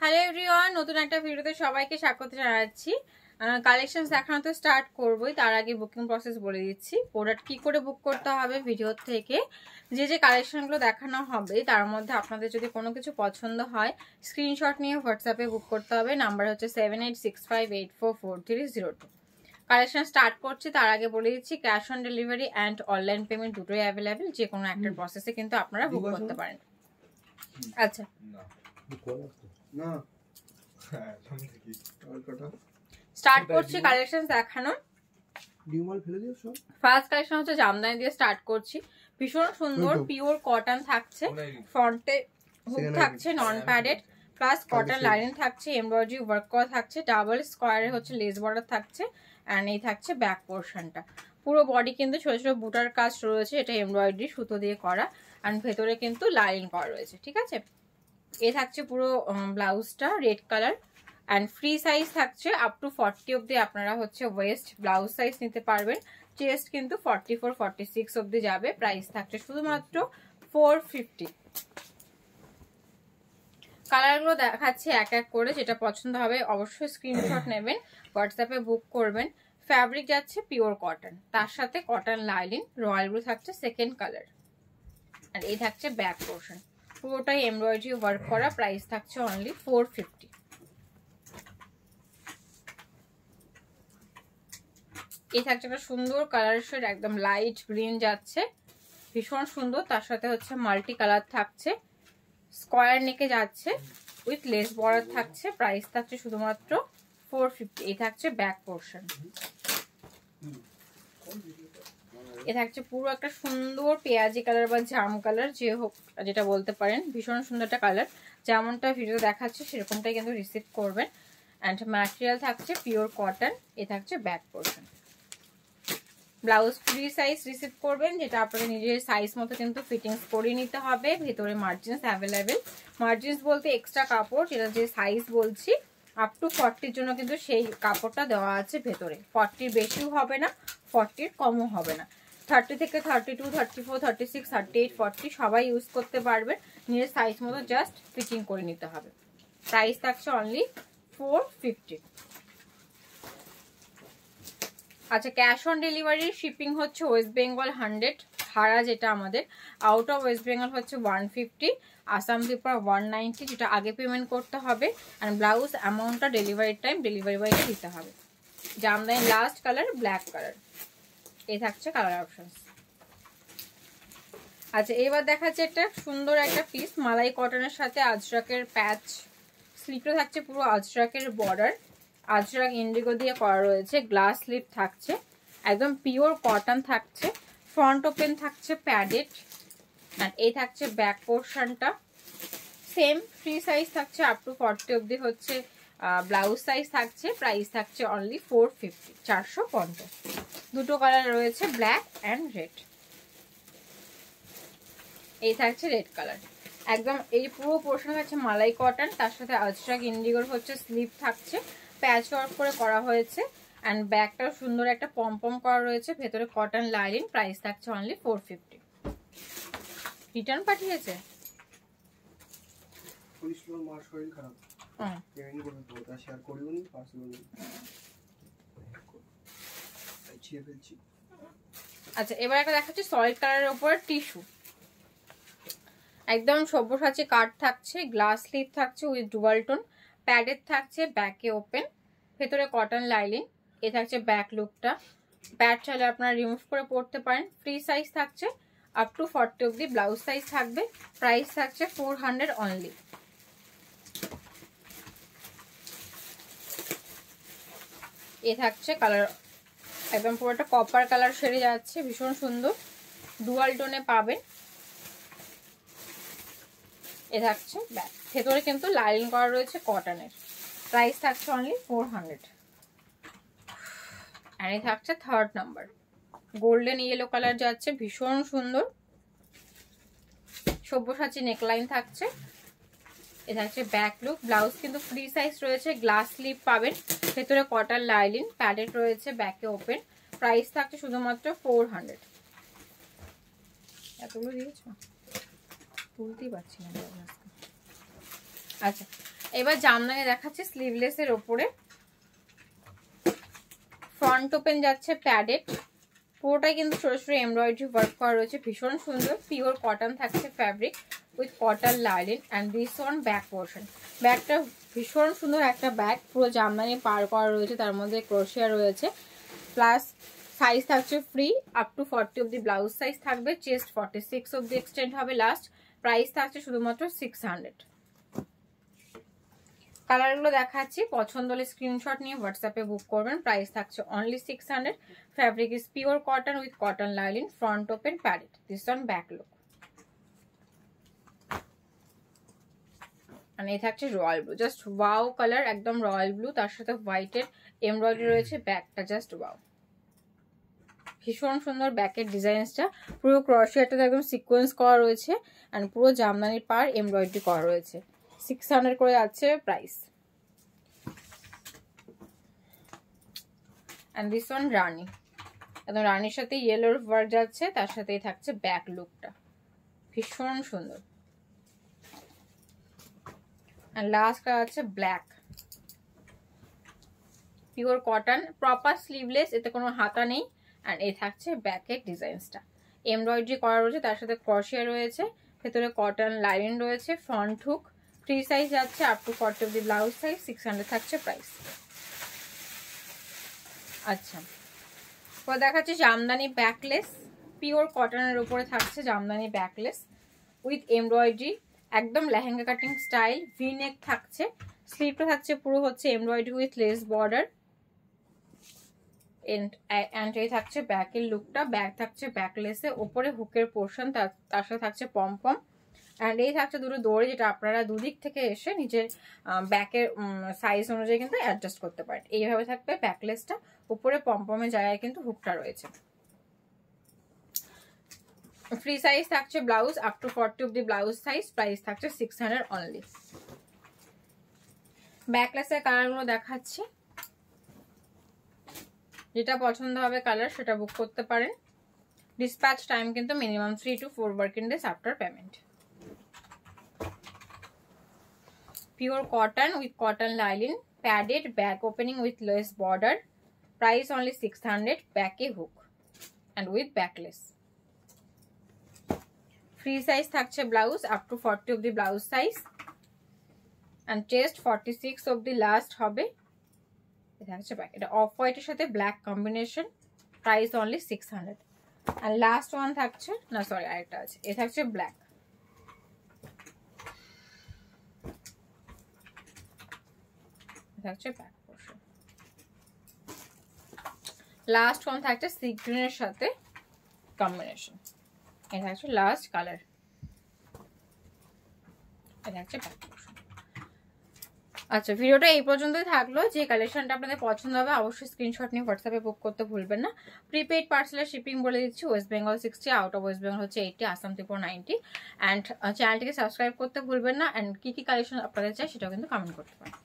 Hello everyone, নতুন একটা ভিডিওতে সবাইকে স্বাগত জানাচ্ছি। কালেকশনস দেখানো তো স্টার্ট করবোই, তার আগে বুকিং প্রসেস বলে দিচ্ছি। প্রোডাক্ট কি করে বুক করতে হবে ভিডিও থেকে যে কালেকশনগুলো দেখানো হবে তার মধ্যে আপনাদের যদি কোনো কিছু পছন্দ হয় স্ক্রিনশট নিয়ে হোয়াটসঅ্যাপে বুক করতে হবে। নাম্বার হচ্ছে 7865844302। কালেকশন স্টার্ট করছি, তার আগে বলে দিচ্ছি cash on delivery and online payment দুটোই অ্যাভেলেবেল। যে কোনো একটা প্রসেসে কিন্তু আপনারা বুক করতে পারেন। আচ্ছা না স্টার্ট করছি কালেকশন দেখানো। ফার্স্ট কালেকশন হচ্ছে জামদানি দিয়ে স্টার্ট করছি। ভীষণ সুন্দর পিওর কটন থাকছে, ফ্রন্টে হুক থাকছে নন প্যাডেড, প্লাস কটন লাইনিং থাকছে, এমব্রয়ডারি ওয়ার্ক করা থাকছে, ডাবল স্কোয়ারে হচ্ছে লেস বর্ডার থাকছে, অ্যান্ড এই থাকছে ব্যাক পোর্শনটা। পুরো বডি কিন্তু ছোট ছোট বুটার কাজ রয়েছে, এটা এমব্রয়ডারি সুতো দিয়ে করা, অ্যান্ড ভেতরে কিন্তু লাইনিং করা রয়েছে। ঠিক আছে, এ থাকছে পুরো ব্লাউজটা red colour, and free size থাকছে আপ টু 40 অব্দি। আপনারা হচ্ছে ওয়েস্ট ব্লাউজ সাইজ নিতে পারবেন। চেস্ট কিন্তু 44-46 অব্দি যাবে। প্রাইস থাকছে শুধুমাত্র 450। কালারগুলো দেখাচ্ছি এক এক করে, যেটা পছন্দ হবে অবশ্যই স্ক্রিনশট নেবেন, হোয়াটসঅ্যাপে বুক করবেন। ফ্যাব্রিক যাচ্ছে পিওর কটন, তার সাথে কটন লাইনিং, রয়্যাল ব্লু থাকছে সেকেন্ড কালার, আর এই থাকছে ব্যাক পোর্শন, পুরোটাই এমব্রয়ডারি ওয়ার্ক করা। প্রাইস থাকছে অনলি 450। এই থাকছে একটা সুন্দর কালার শেড, একদম লাইট গ্রিন যাচ্ছে, ভীষণ সুন্দর। তার সাথে হচ্ছে মাল্টি কালার থাকছে, স্কোয়ার নেকে যাচ্ছে, উইথ লেস বর্ডার থাকছে। প্রাইস থাকছে শুধুমাত্র 450। এই থাকছে ব্যাক পোর্শন। এ থাকছে পুরো একটা সুন্দর পেঁয়াজি কালার বা জাম কালার, যে হোক যেটা বলতে পারেন, ভীষণ সুন্দর একটা কালার। যেমনটা ভিডিও দেখাচ্ছে সেরকমটাই কিন্তু রিসিভ করবেন। অ্যান্ড ম্যাটেরিয়াল থাকছে পিওর কটন। এ থাকছে back portion. Blouse free size receive করবেন, যেটা আপনাদের নিজের সাইজ মতো কিন্তু ফিটিংস করে নিতে হবে। ভেতরে মার্জিনস অ্যাভেলেবেল। মার্জিনস বলতে এক্সট্রা কাপড়, যেটা যে সাইজ বলছি আপ টু 40-র জন্য কিন্তু সেই কাপড়টা দেওয়া আছে ভেতরে। 40-র বেশিও হবে না, 40-র কমও হবে না। 30 থেকে 32, 34, 36, 38, 40 সবাই ইউজ করতে পারবেন। নিজের সাইজ মতো জাস্ট ফিটিং করে নিতে হবে। প্রাইস থাকছে অনলি 450। আচ্ছা, ক্যাশ অন ডেলিভারি শিপিং হচ্ছে ওয়েস্ট বেঙ্গল 100, ভাড়া যেটা আমাদের, আউট অফ ওয়েস্ট বেঙ্গল হচ্ছে 150, আসাম ত্রিপুরা 190, যেটা আগে পেমেন্ট করতে হবে। আর ব্লাউজ অ্যামাউন্টটা ডেলিভারি টাইম ডেলিভারি বয়কে দিতে হবে। Jamdani last colour black colour. এই থাকছে কালার অপশনস। আচ্ছা, এবার দেখাচ্ছে একটা সুন্দর একটা পিস মালাই কটনের সাথে আজরাকের প্যাচ, স্লিপটা থাকছে পুরো আজরাকের বর্ডার, আজরাক ইন্ডিগো দিয়ে করা রয়েছে, গ্লাস স্লিপ থাকছে, একদম পিওর কটন থাকছে, ফ্রন্ট ওপেন থাকছে প্যাডেড, আর এই থাকছে ব্যাক পোর্শনটা সেম ফ্রি সাইজ থাকছে আপ টু 40 অব্দি হচ্ছে ব্লাউজ সাইজ থাকছে। প্রাইস থাকছে অনলি 450, 450। দুটো কালার রয়েছে, ব্ল্যাক অ্যান্ড রেড। এই থাকছে রেড কালার। একদম এই পুরো পোর্শন থাকছে মালাই কটন, তার সাথে আজরাক ইন্ডিগোর হচ্ছে স্লিপ থাকছে, প্যাচ ওয়ার্ক করে করা হয়েছে, অ্যান্ড ব্যাকটাও সুন্দর একটা পম করা রয়েছে, ভেতরে কটন লাইনিং। প্রাইস থাকছে অনলি 450। রিটার্ন পাঠিয়েছে। আচ্ছা, এবার একটা দেখাচ্ছি সলিড কালারের উপর টিস্যু, একদম সব্যসাচী কাট থাকছে, গ্লাস স্লিপ থাকছে উইথ ডুয়াল টোন, প্যাডেড থাকছে, ব্যাকে ওপেন, ভেতরে কটন লাইনিং। এ থাকছে ব্যাক লুকটা। প্যাড চাইলে আপনারা রিমুভ করে পরতে পারেন। ফ্রি সাইজ থাকছে আপ টু 40 অব্দি ব্লাউজ সাইজ থাকবে। প্রাইস থাকছে 400 অনলি। এ থাকছে কালার, একদম পুরোটা কপার কালার সেরে যাচ্ছে, ভীষণ সুন্দর, ডুয়াল টোনে পাবেন। এ থাকছে ব্যাক, ভেতরে কিন্তু লাইনিং করা রয়েছে কটনের। প্রাইস থাকছে অনলি 400। আর এই থাকছে third number, golden yellow colour যাচ্ছে, ভীষণ সুন্দর, সব্যসাচী নেকলাইন থাকছে। এ থাকছে ব্যাক লুক। ব্লাউজ কিন্তু ফ্রি সাইজ রয়েছে, গ্লাস স্লিপ পাবেন, ভেতরে কটন লাইনিং, প্যাডেড রয়েছে, ব্যাকে ওপেন। প্রাইস থাকছে শুধুমাত্র 400। এতগুলো দিয়েছ, তুলতেই পারছি না। আচ্ছা, এবার জামদানি দেখাচ্ছি স্লিভলেসের ওপরে, ফ্রন্ট ওপেন যাচ্ছে প্যাডেড, পুরোটাই কিন্তু ছোট ছোট এমব্রয়ডারি ওয়ার্ক করা রয়েছে, ভীষণ সুন্দর। পিওর কটন থাকছে fabric with cotton lining and this one back portion. ব্যাগটা ভীষণ সুন্দর একটা ব্যাগ, পুরো জামদানি পার করা রয়েছে, তার মধ্যে ক্রোশিয়া রয়েছে, প্লাস সাইজ থাকছে ফ্রি আপ টু 40 অব্দি ব্লাউজ সাইজ থাকবে, চেস্ট 46 অব্দি এক্সটেন্ড হবে লাস্ট। প্রাইস থাকছে শুধুমাত্র 600। কালারগুলো দেখাচ্ছি, পছন্দ হলে স্ক্রিনশট নিয়ে হোয়াটসঅ্যাপে বুক করবেন। প্রাইস থাকছে only 600। Fabric is pure cotton with cotton linen, front open padded, this on back look. আর এই থাকছে royal blue, just wow colour, একদম রয়্যাল ব্লু, তার সাথে হোয়াইটের এমব্রয়ডারি রয়েছে, ব্যাকটা জাস্ট ওয়াও, ভীষণ সুন্দর ব্যাকের ডিজাইনসটা। পুরো ক্রোশিয়াটা একদম সিকোয়েন্স করা রয়েছে অ্যান্ড পুরো জামদানির পার এমব্রয়ডারি করা রয়েছে। 600 করে যাচ্ছে প্রাইস। অ্যান্ড দিস ওয়ান রানী, একদম রানীর সাথে ইয়েলোর ওয়ার্ক যাচ্ছে, তার সাথেই থাকছে ব্যাক লুকটা, ভীষণ সুন্দর। অ্যান্ড লাস্ট আছে black, pure cotton, proper sleeveless, এতে কোনো হাতা নেই। অ্যান্ড এই থাকছে ব্যাকের ডিজাইনসটা, এমব্রয়ডারি করা রয়েছে, তার সাথে ক্রোশিয়া রয়েছে, ভেতরে কটন লাইন রয়েছে, ফ্রন্ট হুক, ফ্রি সাইজ যাচ্ছে আপ টু 40 অব্দি ব্লাউজ সাইজ, 600 থাকছে প্রাইস। আচ্ছা, তো দেখাচ্ছে জামদানি ব্যাকলেস, পিওর কটনের উপরে থাকছে জামদানি ব্যাকলেস উইথ এমব্রয়ডারি, একদম lehenga cutting style, V neck থাকছে, স্লিভটা থাকছে পুরো হচ্ছে embroidery with lace border, and এই থাকছে ব্যাকের লুকটা, ব্যাক থাকছে ব্যাকলেসে, ওপরে হুকের পোর্শন, তার সাথে থাকছে পমপম, অ্যান্ড এই থাকছে দুটো দড়ি, যেটা আপনারা দুদিক থেকে এসে নিজের ব্যাকের সাইজ অনুযায়ী কিন্তু অ্যাডজাস্ট করতে পারেন। এইভাবে থাকবে ব্যাকলেসটা, উপরে পমপমের জায়গায় কিন্তু হুকটা রয়েছে। ফ্রি সাইজ থাকছে ব্লাউজ আপ টু 40 অব্দি ব্লাউজ সাইজ, প্রাইস থাকছে 600 অনলি। ব্যাকলেসের কালারগুলো দেখাচ্ছি, যেটা পছন্দ হবে কালার সেটা বুক করতে পারেন। ডিসপ্যাচ টাইম কিন্তু minimum 3 to 4 working days after payment. Pure cotton with cotton lining, padded, back opening with lace border, price only 600, ব্যাকে hook and with backless. Free size থাকছে ব্লাউজ আপ টু 40 অব্দি blouse size, and chest 46 অব্দি last হবে। এটা হচ্ছে back, এটা of হোয়াইটের সাথে ব্ল্যাক কম্বিনেশন, প্রাইস অনলি 600। আর লাস্ট ওয়ান থাকছে, না সরি আরেকটা আছে, এ থাকছে ব্ল্যাক, থাকছে ব্যাক পোর্শন। লাস্ট ওয়ান থাকছে সি গ্রিনের সাথে কম্বিনেশন, এটা হচ্ছে লাস্ট কালার, এটা হচ্ছে ব্যাক পোর্শন। আচ্ছা, ভিডিওটা এই পর্যন্তই থাকলো। যে কালেকশনটা আপনাদের পছন্দ হবে অবশ্যই স্ক্রিনশট নিয়ে হোয়াটসঅ্যাপে বুক করতে ভুলবেন না। প্রিপেড পার্সেলের শিপিং বলে দিচ্ছি, West Bengal 60, out of West Bengal হচ্ছে 80, আসাম ত্রিপুরা 90। অ্যান্ড চ্যানেলটিকে সাবস্ক্রাইব করতে ভুলবেন না। অ্যান্ড কি কালেকশন আপনাদের চাই সেটাও কিন্তু কমেন্ট করতে পারেন।